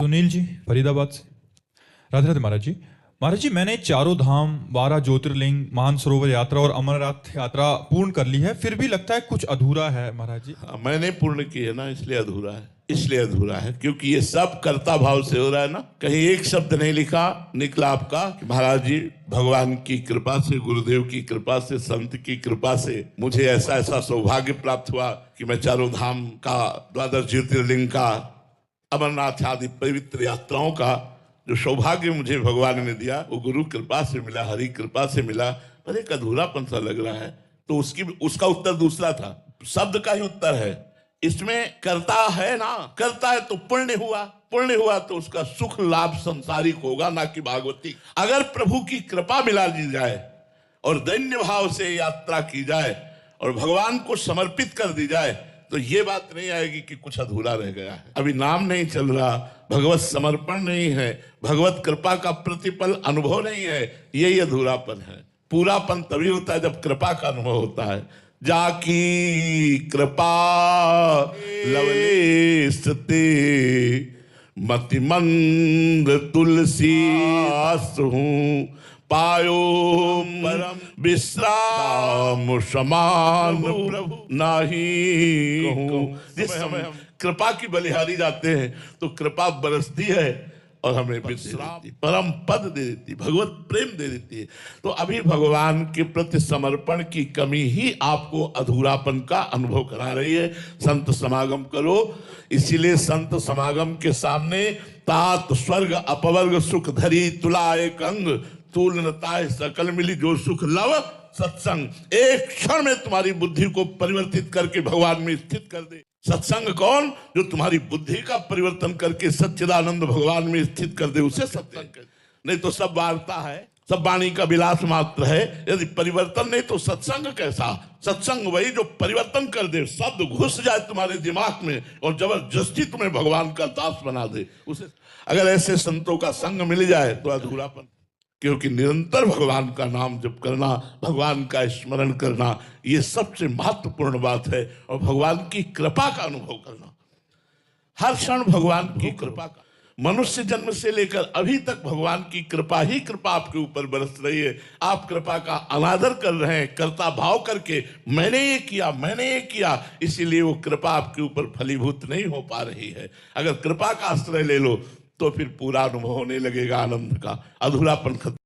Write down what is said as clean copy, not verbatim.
सुनील जी फरीदाबाद से। राधे राधे महाराज जी मैंने चारों धाम 12 ज्योतिर्लिंग मानसरोवर यात्रा और अमरनाथ यात्रा पूर्ण कर ली है, फिर भी लगता है कुछ अधूरा है महाराज जी। मैंने पूर्ण की है ना, इसलिए अधूरा है। इसलिए अधूरा है क्योंकि ये सब कर्ता भाव से हो रहा है ना। कहीं एक शब्द नहीं लिखा निकला आपका कि महाराज जी भगवान की कृपा से, गुरुदेव की कृपा से, संत की कृपा से मुझे ऐसा ऐसा सौभाग्य प्राप्त हुआ कि मैं चारों धाम का, 12 ज्योतिर्लिंग का, अमरनाथ आदि पवित्र यात्राओं का जो सौभाग्य मुझे भगवान ने दिया वो गुरु कृपा से मिला, हरि कृपा से मिला। पर एक अधूरापन सा लग रहा है। तो उसका उत्तर दूसरा था, शब्द का ही उत्तर है। इसमें करता है ना, करता है तो पुण्य हुआ, पुण्य हुआ तो उसका सुख लाभ संसारिक होगा, ना कि भागवती। अगर प्रभु की कृपा मिला ली जाए और दैन्य भाव से यात्रा की जाए और भगवान को समर्पित कर दी जाए तो ये बात नहीं आएगी कि कुछ अधूरा रह गया है, अभी नाम नहीं चल रहा, भगवत समर्पण नहीं है, भगवत कृपा का प्रतिपल अनुभव नहीं है। यही अधूरापन है। पूरापन तभी होता है जब कृपा का अनुभव होता है। जाकी कृपा लवलेश ते मतिमंद तुलसी हूँ पायो परम विश्राम समान प्रभु नाही कहूं। जिस समय हम कृपा की बलिहारी जाते हैं तो कृपा बरसती है और हमें विश्राम परम पद दे देती, भगवत प्रेम दे देती है। तो अभी भगवान के प्रति समर्पण की कमी ही आपको अधूरापन का अनुभव करा रही है। संत समागम करो, इसीलिए संत समागम के सामने तात स्वर्ग अपवर्ग सुख धरी तुला एक अंग तूल नताय सकल मिली जो सुख लव सत्संग। एक क्षण में तुम्हारी बुद्धि को परिवर्तित करके भगवान में स्थित कर दे। सत्संग कौन? जो तुम्हारी बुद्धि का परिवर्तन करके सच्चिदानंद भगवान में स्थित कर दे, उसे सत्संग कर। नहीं तो सब वार्ता है, सब वाणी का विलास मात्र है। यदि परिवर्तन नहीं तो सत्संग कैसा? सत्संग वही जो परिवर्तन कर दे, शब्द घुस जाए तुम्हारे दिमाग में और जबरदस्ती तुम्हें भगवान का दास बना दे, उसे। अगर ऐसे संतों का संग मिल जाए तो अधूरापन, क्योंकि निरंतर भगवान का नाम जप करना, भगवान का स्मरण करना, ये सबसे महत्वपूर्ण बात है। और भगवान की कृपा का अनुभव करना, हर क्षण भगवान की कृपा का। मनुष्य जन्म से लेकर अभी तक भगवान की कृपा ही कृपा आपके ऊपर बरस रही है। आप कृपा का अनादर कर रहे हैं, कर्ता भाव करके, मैंने ये किया, मैंने ये किया, इसीलिए वो कृपा आपके ऊपर फलीभूत नहीं हो पा रही है। अगर कृपा का आश्रय ले लो तो फिर पूरा अनुभव होने लगेगा आनंद का, अधूरापन खत्म।